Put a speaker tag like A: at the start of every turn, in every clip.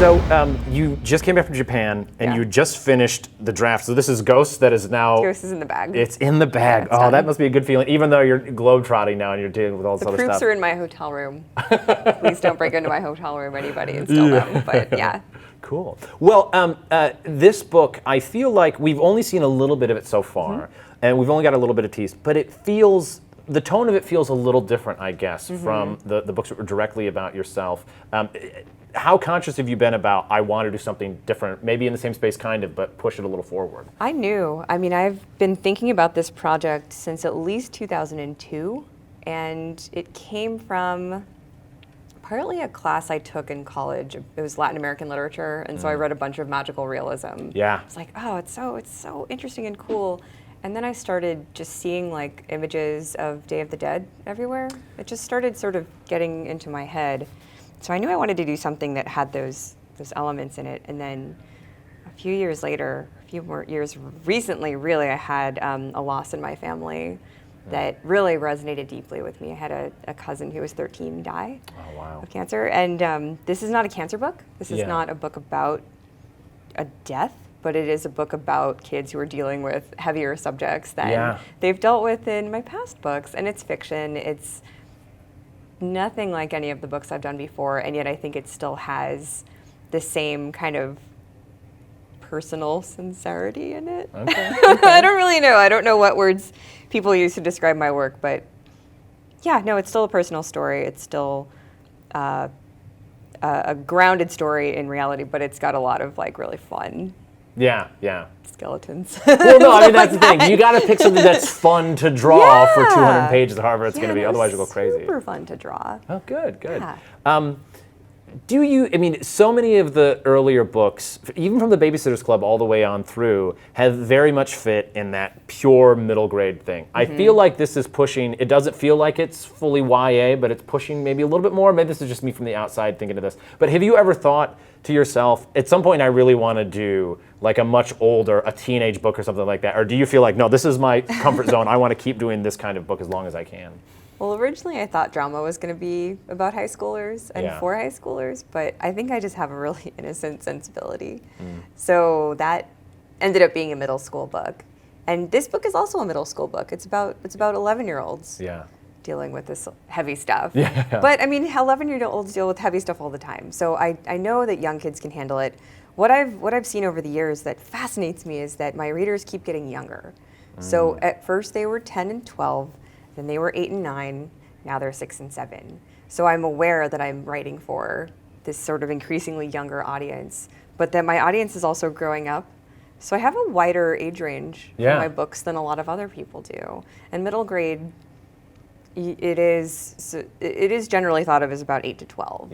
A: So you just came back from Japan, and you just finished the draft. So this is Ghost that is now...
B: Ghost is in the bag.
A: It's in the bag.
B: Yeah,
A: that must be a good feeling, even though you're globetrotting now and you're dealing with all this other stuff.
B: The proofs are in my hotel room. Please don't break into my hotel room, anybody, and steal them. But yeah.
A: Cool. Well, this book, I feel like we've only seen a little bit of it so far, and we've only got a little bit of tease, but it feels... The tone of it feels a little different, I guess, from the books that were directly about yourself. How conscious have you been about, I want to do something different, maybe in the same space kind of, but push it a little forward?
B: I knew. I mean, I've been thinking about this project since at least 2002, and it came from partly a class I took in college. It was Latin American literature, and so I read a bunch of magical realism.
A: Yeah.
B: It's like, oh, it's so interesting and cool. And then I started just seeing like images of Day of the Dead everywhere. It just started sort of getting into my head. So I knew I wanted to do something that had those elements in it. And then a few years later, a few more years recently, really, I had a loss in my family that really resonated deeply with me. I had a cousin who was 13 die of cancer. And this is not a cancer book. This is not a book about a death, but it is a book about kids who are dealing with heavier subjects than they've dealt with in my past books. And it's fiction. It's nothing like any of the books I've done before, and yet I think it still has the same kind of personal sincerity in it. Okay. I don't really know. I don't know what words people use to describe my work, but yeah, no, it's still a personal story. It's still a grounded story in reality, but it's got a lot of like really fun skeletons.
A: Well, no, I mean, that's the thing. You got to pick something that's fun to draw for 200 pages, however it's going to be. Otherwise, you'll go crazy.
B: Super fun to draw.
A: Oh, good.
B: Yeah.
A: I mean, so many of the earlier books, even from the Babysitter's Club all the way on through, have very much fit in that pure middle grade thing. I feel like this is pushing, it doesn't feel like it's fully YA, but it's pushing maybe a little bit more. Maybe this is just me from the outside thinking of this. But have you ever thought to yourself, at some point I really want to do like a much older, a teenage book or something like that? Or do you feel like, no, this is my comfort zone. I want to keep doing this kind of book as long as I can?
B: Well, originally I thought drama was going to be about high schoolers and for high schoolers, but I think I just have a really innocent sensibility. So that ended up being a middle school book. And this book is also a middle school book. It's about 11-year-olds dealing with this heavy stuff. But I mean, 11-year-olds deal with heavy stuff all the time. So I know that young kids can handle it. What I've seen over the years that fascinates me is that my readers keep getting younger. So at first they were 10 and 12, then they were 8 and 9, now they're 6 and 7. So I'm aware that I'm writing for this sort of increasingly younger audience, but that my audience is also growing up. So I have a wider age range for my books than a lot of other people do. And middle grade, it is generally thought of as about 8 to 12.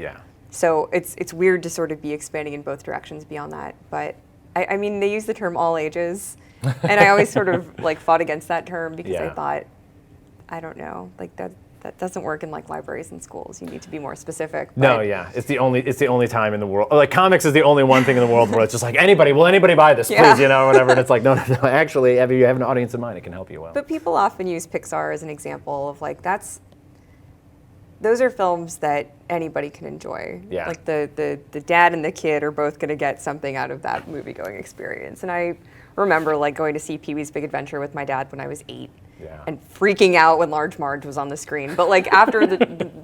B: So it's weird to sort of be expanding in both directions beyond that. But I mean, they use the term all ages, and I always sort of like fought against that term because I thought, I don't know, like that doesn't work in like libraries and schools. You need to be more specific.
A: No, it's the only time in the world. Like comics is the only one thing in the world where it's just like will anybody buy this, please, or whatever. And it's like no. Actually, if you have an audience in mind, it can help you well.
B: But people often use Pixar as an example of like those are films that anybody can enjoy. Like the dad and the kid are both going to get something out of that movie going experience. And I remember like going to see Pee-wee's Big Adventure with my dad when I was 8. And freaking out when Large Marge was on the screen. But like after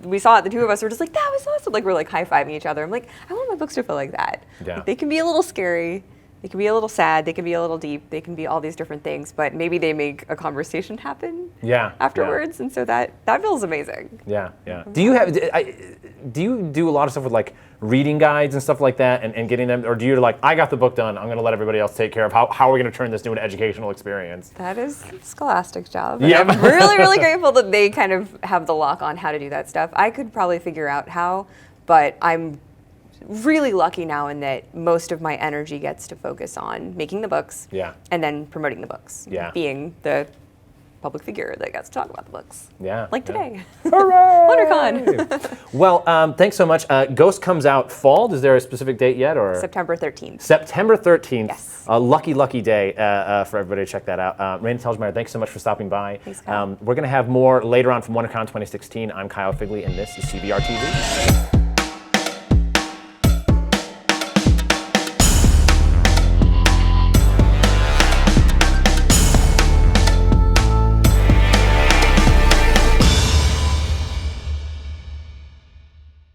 B: we saw it, the two of us were just like, that was awesome. Like we're like high-fiving each other. I'm like, I want my books to feel like that. Like, they can be a little scary. They can be a little sad. They can be a little deep. They can be all these different things. But maybe they make a conversation happen afterwards. And so that feels amazing.
A: Do you do a lot of stuff with like reading guides and stuff like that and getting them, or do you like, I got the book done, I'm going to let everybody else take care of how are we going to turn this into an educational experience?
B: That is Scholastic's job. I'm really, really grateful that they kind of have the lock on how to do that stuff. I could probably figure out how, but I'm really lucky now in that most of my energy gets to focus on making the books and then promoting the books, being the public figure that gets to talk about the books. Like today.
A: Hooray!
B: WonderCon.
A: Well, thanks so much. Ghost comes out fall. Is there a specific date yet? Or
B: September 13th.
A: September 13th.
B: Yes.
A: A lucky day for everybody to check that out. Raina Telgemeier, thanks so much for stopping by.
B: Thanks, Kyle.
A: We're going to have more later on from WonderCon 2016. I'm Kyle Figley, and this is CBR TV.